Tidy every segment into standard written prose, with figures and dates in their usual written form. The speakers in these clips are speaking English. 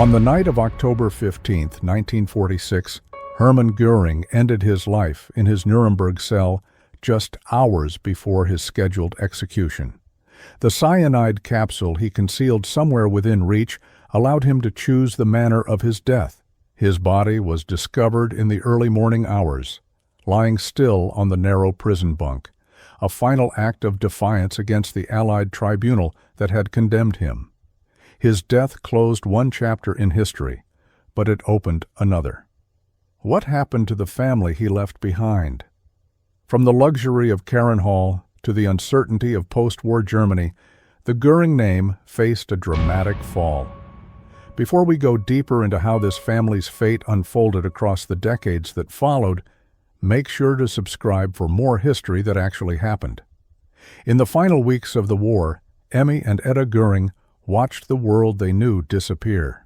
On the night of October 15, 1946, Hermann Göring ended his life in his Nuremberg cell just hours before his scheduled execution. The cyanide capsule he concealed somewhere within reach allowed him to choose the manner of his death. His body was discovered in the early morning hours, lying still on the narrow prison bunk, a final act of defiance against the Allied tribunal that had condemned him. His death closed one chapter in history, but it opened another. What happened to the family he left behind? From the luxury of Carinhall to the uncertainty of post-war Germany, the Göring name faced a dramatic fall. Before we go deeper into how this family's fate unfolded across the decades that followed, make sure to subscribe for more history that actually happened. In the final weeks of the war, Emmy and Edda Göring watched the world they knew disappear.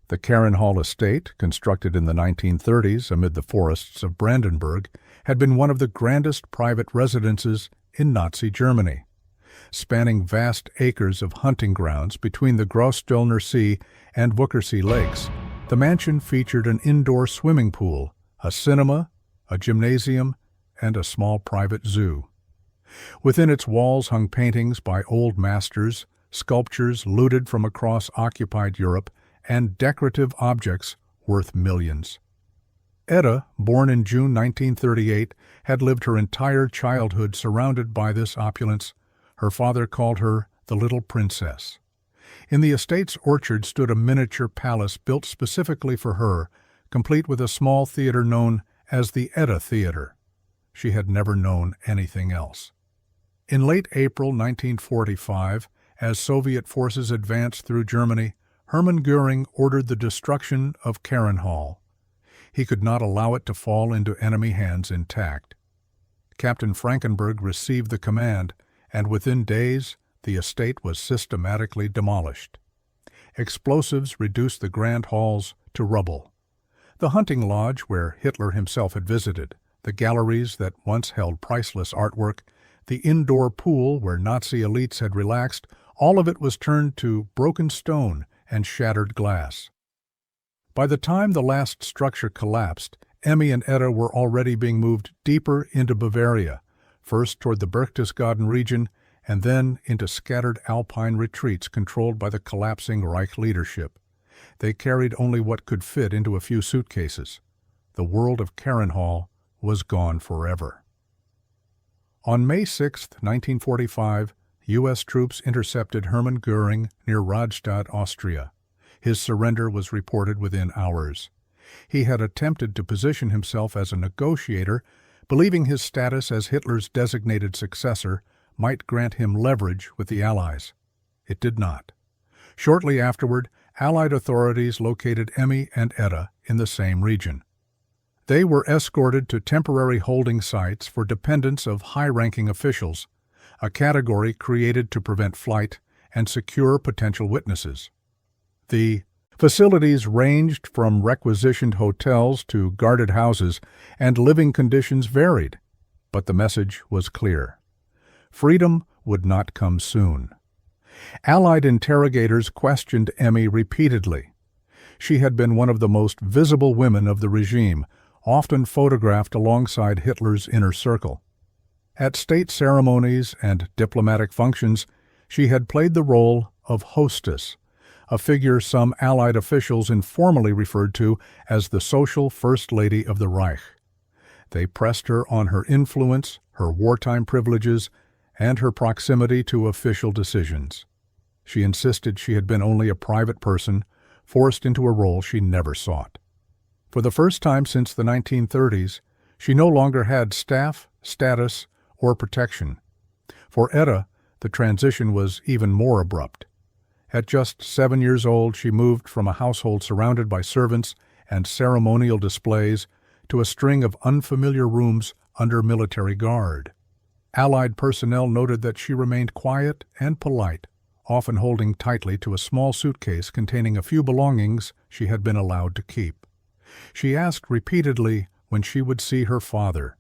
The Carinhall estate, constructed in the 1930s amid the forests of Brandenburg, had been one of the grandest private residences in Nazi Germany. Spanning vast acres of hunting grounds between the Großstöllner Sea and Wörthersee lakes, the mansion featured an indoor swimming pool, a cinema, a gymnasium, and a small private zoo. Within its walls hung paintings by old masters, sculptures looted from across occupied Europe, and decorative objects worth millions. Edda, born in June 1938, had lived her entire childhood surrounded by this opulence. Her father called her the Little Princess. In the estate's orchard stood a miniature palace built specifically for her, complete with a small theater known as the Edda Theater. She had never known anything else. In late April 1945, as Soviet forces advanced through Germany, Hermann Göring ordered the destruction of Carinhall. He could not allow it to fall into enemy hands intact. Captain Frankenberg received the command, and within days, the estate was systematically demolished. Explosives reduced the grand halls to rubble. The hunting lodge where Hitler himself had visited, the galleries that once held priceless artwork, the indoor pool where Nazi elites had relaxed, all of it was turned to broken stone and shattered glass. By the time the last structure collapsed, Emmy and Edda were already being moved deeper into Bavaria, first toward the Berchtesgaden region and then into scattered alpine retreats controlled by the collapsing Reich leadership. They carried only what could fit into a few suitcases. The world of Carinhall was gone forever. On May 6, 1945, U.S. troops intercepted Hermann Göring near Rastatt, Austria. His surrender was reported within hours. He had attempted to position himself as a negotiator, believing his status as Hitler's designated successor might grant him leverage with the Allies. It did not. Shortly afterward, Allied authorities located Emmy and Edda in the same region. They were escorted to temporary holding sites for dependents of high-ranking officials, a category created to prevent flight and secure potential witnesses. The facilities ranged from requisitioned hotels to guarded houses, and living conditions varied, but the message was clear. Freedom would not come soon. Allied interrogators questioned Emmy repeatedly. She had been one of the most visible women of the regime, often photographed alongside Hitler's inner circle. At state ceremonies and diplomatic functions, she had played the role of hostess, a figure some Allied officials informally referred to as the social First Lady of the Reich. They pressed her on her influence, her wartime privileges, and her proximity to official decisions. She insisted she had been only a private person, forced into a role she never sought. For the first time since the 1930s, she no longer had staff, status, or protection. For Edda, the transition was even more abrupt. At just 7 years old, she moved from a household surrounded by servants and ceremonial displays to a string of unfamiliar rooms under military guard. Allied personnel noted that she remained quiet and polite, often holding tightly to a small suitcase containing a few belongings she had been allowed to keep. She asked repeatedly when she would see her father.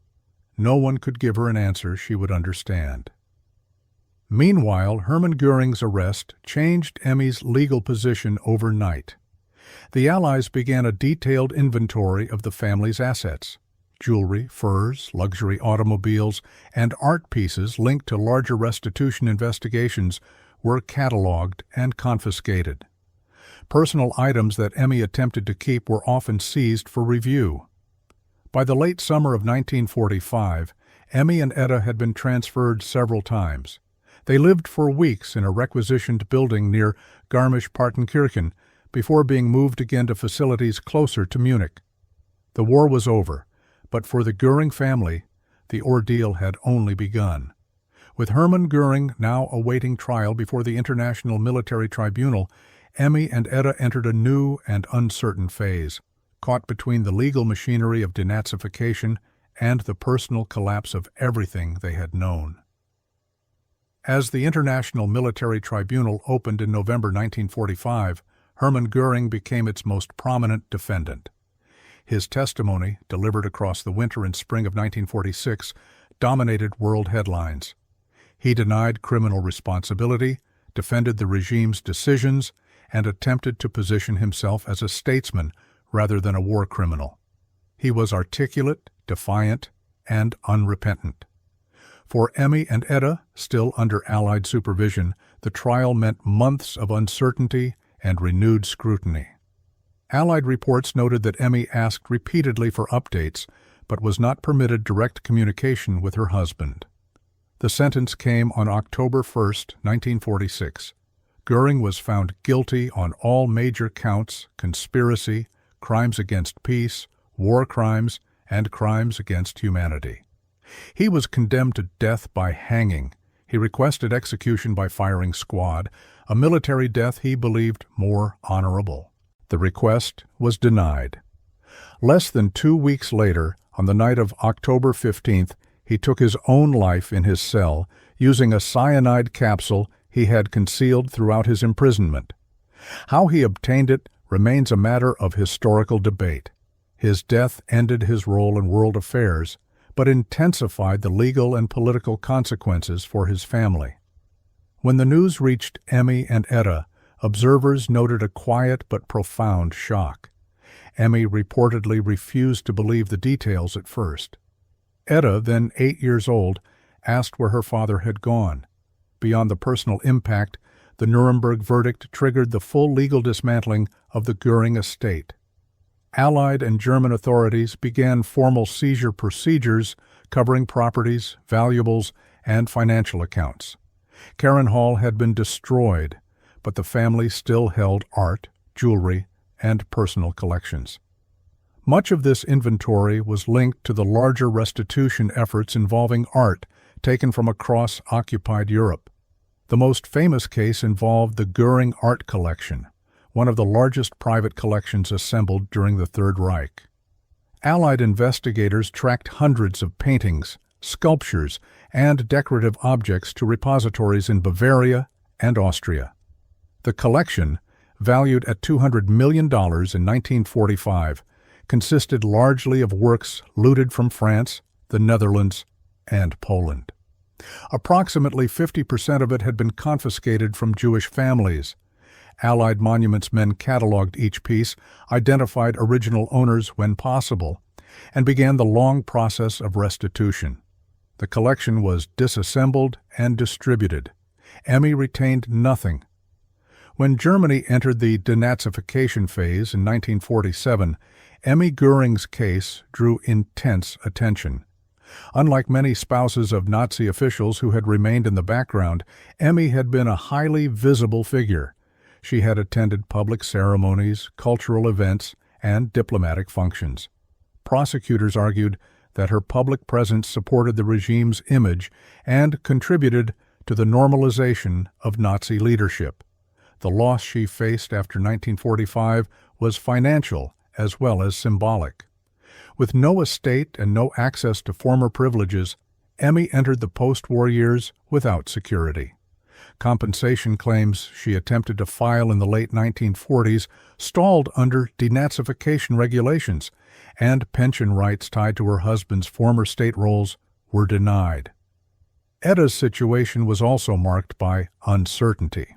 No one could give her an answer she would understand. Meanwhile, Hermann Göring's arrest changed Emmy's legal position overnight. The Allies began a detailed inventory of the family's assets. Jewelry, furs, luxury automobiles, and art pieces linked to larger restitution investigations were catalogued and confiscated. Personal items that Emmy attempted to keep were often seized for review. By the late summer of 1945, Emmy and Edda had been transferred several times. They lived for weeks in a requisitioned building near Garmisch-Partenkirchen before being moved again to facilities closer to Munich. The war was over, but for the Göring family, the ordeal had only begun. With Hermann Göring now awaiting trial before the International Military Tribunal, Emmy and Edda entered a new and uncertain phase, caught between the legal machinery of denazification and the personal collapse of everything they had known. As the International Military Tribunal opened in November 1945, Hermann Göring became its most prominent defendant. His testimony, delivered across the winter and spring of 1946, dominated world headlines. He denied criminal responsibility, defended the regime's decisions, and attempted to position himself as a statesman rather than a war criminal. He was articulate, defiant, and unrepentant. For Emmy and Edda, still under Allied supervision, the trial meant months of uncertainty and renewed scrutiny. Allied reports noted that Emmy asked repeatedly for updates, but was not permitted direct communication with her husband. The sentence came on October 1, 1946. Göring was found guilty on all major counts: conspiracy, crimes against peace, war crimes, and crimes against humanity. He was condemned to death by hanging. He requested execution by firing squad, a military death he believed more honorable. The request was denied. Less than 2 weeks later, on the night of October 15th, he took his own life in his cell, using a cyanide capsule he had concealed throughout his imprisonment. How he obtained it remains a matter of historical debate. His death ended his role in world affairs, but intensified the legal and political consequences for his family. When the news reached Emmy and Edda, observers noted a quiet but profound shock. Emmy reportedly refused to believe the details at first. Edda, then 8 years old, asked where her father had gone. Beyond the personal impact, the Nuremberg verdict triggered the full legal dismantling of the Göring estate. Allied and German authorities began formal seizure procedures covering properties, valuables, and financial accounts. Carinhall had been destroyed, but the family still held art, jewelry, and personal collections. Much of this inventory was linked to the larger restitution efforts involving art taken from across occupied Europe. The most famous case involved the Goering art collection, one of the largest private collections assembled during the Third Reich. Allied investigators tracked hundreds of paintings, sculptures, and decorative objects to repositories in Bavaria and Austria. The collection, valued at $200 million in 1945, consisted largely of works looted from France, the Netherlands, and Poland. Approximately 50% of it had been confiscated from Jewish families. Allied Monuments men cataloged each piece, identified original owners when possible, and began the long process of restitution. The collection was disassembled and distributed. Emmy retained nothing. When Germany entered the denazification phase in 1947, Emmy Göring's case drew intense attention. Unlike many spouses of Nazi officials who had remained in the background, Emmy had been a highly visible figure. She had attended public ceremonies, cultural events, and diplomatic functions. Prosecutors argued that her public presence supported the regime's image and contributed to the normalization of Nazi leadership. The loss she faced after 1945 was financial as well as symbolic. With no estate and no access to former privileges, Emmy entered the post-war years without security. Compensation claims she attempted to file in the late 1940s stalled under denazification regulations, and pension rights tied to her husband's former state roles were denied. Edda's situation was also marked by uncertainty.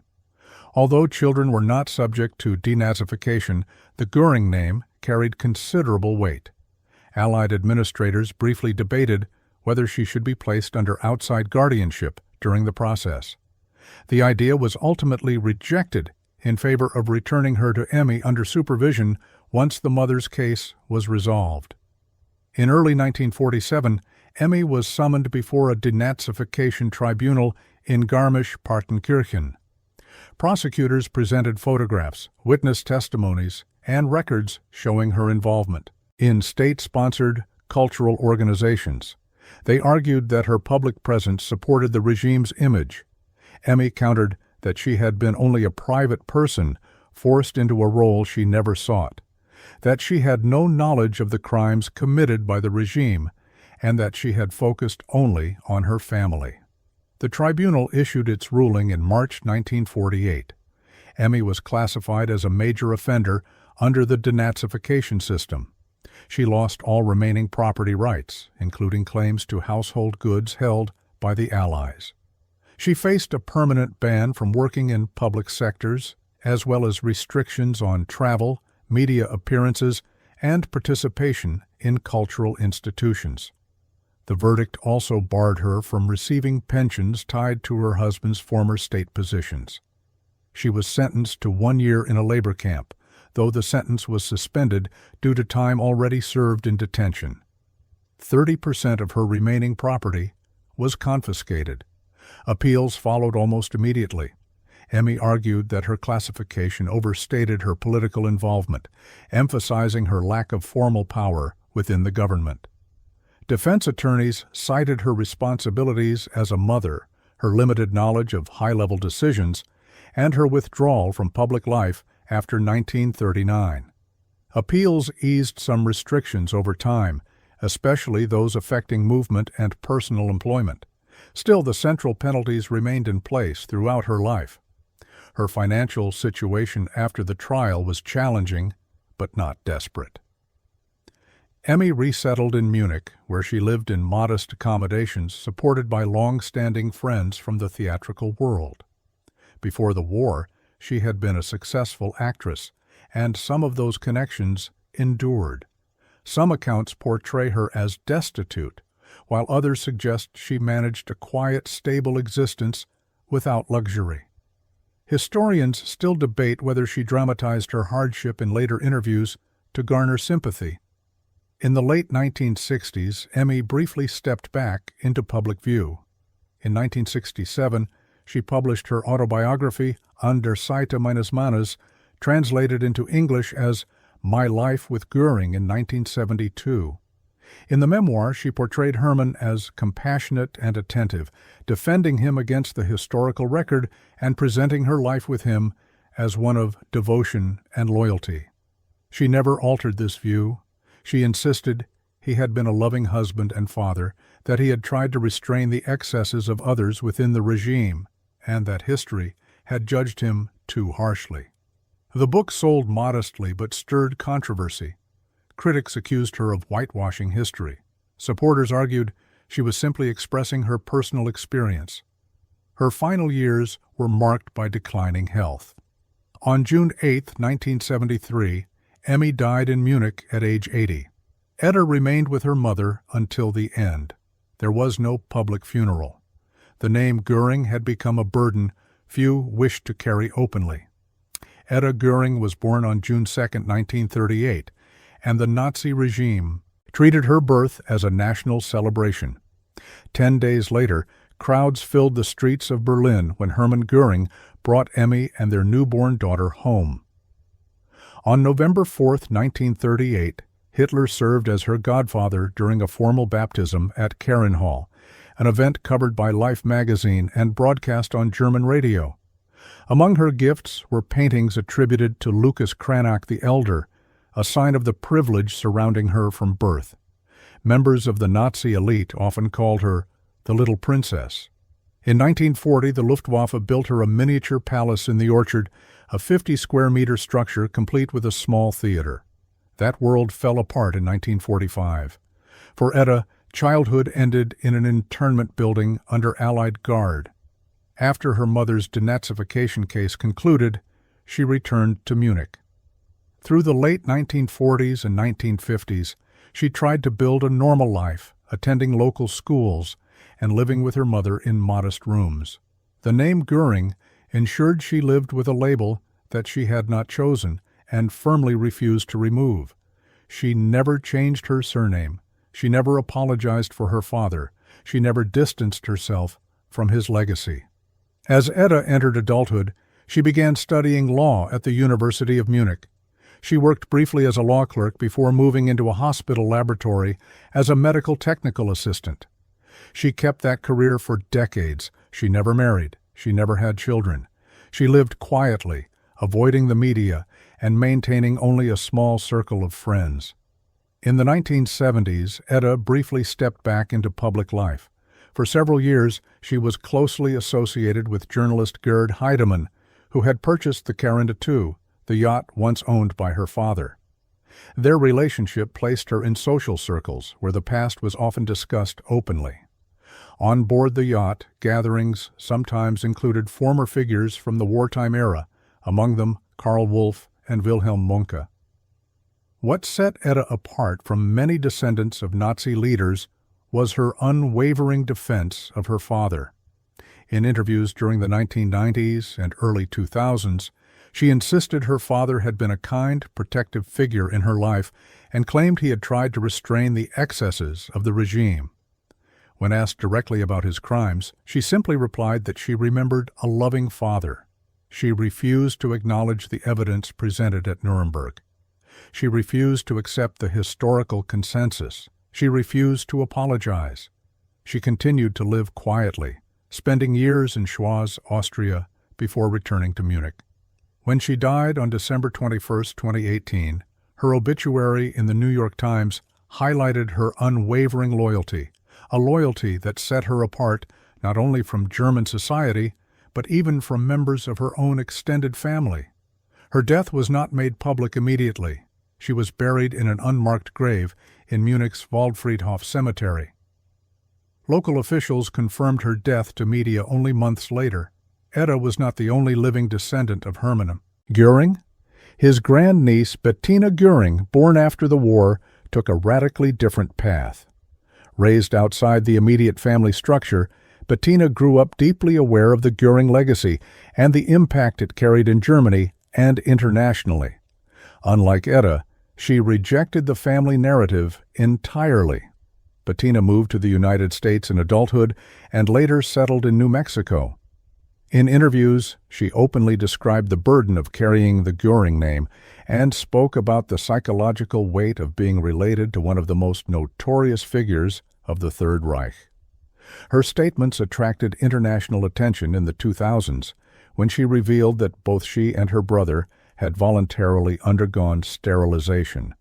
Although children were not subject to denazification, the Göring name carried considerable weight. Allied administrators briefly debated whether she should be placed under outside guardianship during the process. The idea was ultimately rejected in favor of returning her to Emmy under supervision once the mother's case was resolved. In early 1947, Emmy was summoned before a denazification tribunal in Garmisch-Partenkirchen. Prosecutors presented photographs, witness testimonies, and records showing her involvement in state-sponsored cultural organizations. They argued that her public presence supported the regime's image. Emmy countered that she had been only a private person forced into a role she never sought, that she had no knowledge of the crimes committed by the regime, and that she had focused only on her family. The tribunal issued its ruling in March 1948. Emmy was classified as a major offender under the denazification system. She lost all remaining property rights, including claims to household goods held by the Allies. She faced a permanent ban from working in public sectors, as well as restrictions on travel, media appearances, and participation in cultural institutions. The verdict also barred her from receiving pensions tied to her husband's former state positions. She was sentenced to 1 year in a labor camp, though the sentence was suspended due to time already served in detention. 30% of her remaining property was confiscated. Appeals followed almost immediately. Emmy argued that her classification overstated her political involvement, emphasizing her lack of formal power within the government. Defense attorneys cited her responsibilities as a mother, her limited knowledge of high-level decisions, and her withdrawal from public life after 1939. Appeals eased some restrictions over time, especially those affecting movement and personal employment. Still, the central penalties remained in place throughout her life. Her financial situation after the trial was challenging, but not desperate. Emmy resettled in Munich, where she lived in modest accommodations supported by long-standing friends from the theatrical world. Before the war, she had been a successful actress, and some of those connections endured. Some accounts portray her as destitute, while others suggest she managed a quiet, stable existence without luxury. Historians still debate whether she dramatized her hardship in later interviews to garner sympathy. In the late 1960s, Emmy briefly stepped back into public view. In 1967, she published her autobiography An der Seite meines Mannes, translated into English as My Life with Göring in 1972. In the memoir, she portrayed Hermann as compassionate and attentive, defending him against the historical record and presenting her life with him as one of devotion and loyalty. She never altered this view. She insisted he had been a loving husband and father, that he had tried to restrain the excesses of others within the regime, and that history had judged him too harshly. The book sold modestly but stirred controversy. Critics accused her of whitewashing history. Supporters argued she was simply expressing her personal experience. Her final years were marked by declining health. On June 8, 1973, Emmy died in Munich at age 80. Edda remained with her mother until the end. There was no public funeral. The name Göring had become a burden few wished to carry openly. Edda Göring was born on June 2, 1938, and the Nazi regime treated her birth as a national celebration. 10 days later, crowds filled the streets of Berlin when Hermann Göring brought Emmy and their newborn daughter home. On November 4, 1938, Hitler served as her godfather during a formal baptism at Carinhall, an event covered by Life magazine and broadcast on German radio. Among her gifts were paintings attributed to Lucas Cranach the Elder, a sign of the privilege surrounding her from birth. Members of the Nazi elite often called her the Little Princess. In 1940, the Luftwaffe built her a miniature palace in the orchard, a 50-square-meter structure complete with a small theater. That world fell apart in 1945. For Edda, childhood ended in an internment building under Allied guard. After her mother's denazification case concluded, she returned to Munich. Through the late 1940s and 1950s, she tried to build a normal life, attending local schools and living with her mother in modest rooms. The name Göring ensured she lived with a label that she had not chosen and firmly refused to remove. She never changed her surname. She never apologized for her father. She never distanced herself from his legacy. As Edda entered adulthood, she began studying law at the University of Munich. She worked briefly as a law clerk before moving into a hospital laboratory as a medical technical assistant. She kept that career for decades. She never married. She never had children. She lived quietly, avoiding the media and maintaining only a small circle of friends. In the 1970s, Edda briefly stepped back into public life. For several years, she was closely associated with journalist Gerd Heidemann, who had purchased the Carinhall, the yacht once owned by her father. Their relationship placed her in social circles where the past was often discussed openly. On board the yacht, gatherings sometimes included former figures from the wartime era, among them Karl Wolff and Wilhelm Mohnke. What set Edda apart from many descendants of Nazi leaders was her unwavering defense of her father. In interviews during the 1990s and early 2000s, she insisted her father had been a kind, protective figure in her life and claimed he had tried to restrain the excesses of the regime. When asked directly about his crimes, she simply replied that she remembered a loving father. She refused to acknowledge the evidence presented at Nuremberg. She refused to accept the historical consensus. She refused to apologize. She continued to live quietly, spending years in Schwaz, Austria, before returning to Munich. When she died on December 21, 2018, her obituary in the New York Times highlighted her unwavering loyalty, a loyalty that set her apart not only from German society, but even from members of her own extended family. Her death was not made public immediately. She was buried in an unmarked grave in Munich's Waldfriedhof Cemetery. Local officials confirmed her death to media only months later. Edda was not the only living descendant of Hermann Göring. His grandniece, Bettina Goering, born after the war, took a radically different path. Raised outside the immediate family structure, Bettina grew up deeply aware of the Göring legacy and the impact it carried in Germany and internationally. Unlike Edda, she rejected the family narrative entirely. Bettina moved to the United States in adulthood and later settled in New Mexico. In interviews, she openly described the burden of carrying the Göring name and spoke about the psychological weight of being related to one of the most notorious figures of the Third Reich. Her statements attracted international attention in the 2000s when she revealed that both she and her brother had voluntarily undergone sterilization.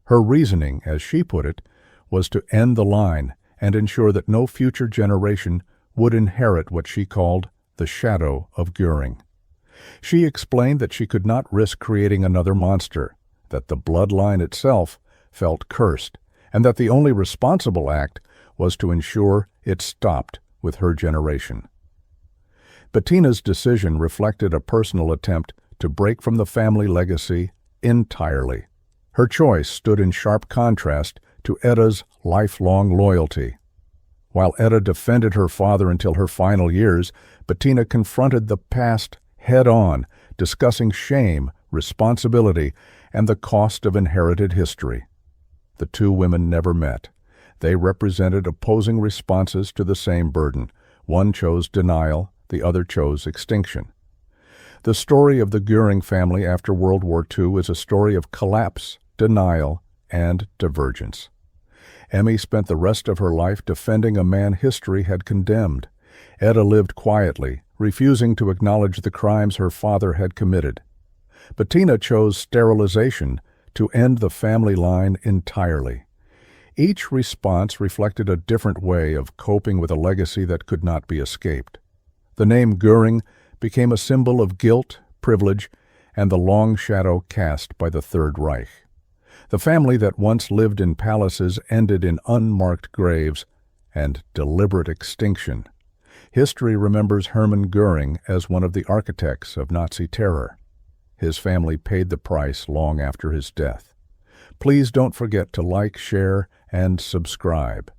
Her reasoning, as she put it, was to end the line and ensure that no future generation would inherit what she called the shadow of Göring. She explained that she could not risk creating another monster, that the bloodline itself felt cursed, and that the only responsible act was to ensure it stopped with her generation. Bettina's decision reflected a personal attempt to break from the family legacy entirely. Her choice stood in sharp contrast to Edda's lifelong loyalty. While Edda defended her father until her final years, Bettina confronted the past head-on, discussing shame, responsibility, and the cost of inherited history. The two women never met. They represented opposing responses to the same burden. One chose denial, the other chose extinction. The story of the Göring family after World War II is a story of collapse, denial, and divergence. Emmy spent the rest of her life defending a man history had condemned. Edda lived quietly, refusing to acknowledge the crimes her father had committed. Bettina chose sterilization to end the family line entirely. Each response reflected a different way of coping with a legacy that could not be escaped. The name Göring became a symbol of guilt, privilege, and the long shadow cast by the Third Reich. The family that once lived in palaces ended in unmarked graves and deliberate extinction. History remembers Hermann Göring as one of the architects of Nazi terror. His family paid the price long after his death. Please don't forget to like, share, and subscribe.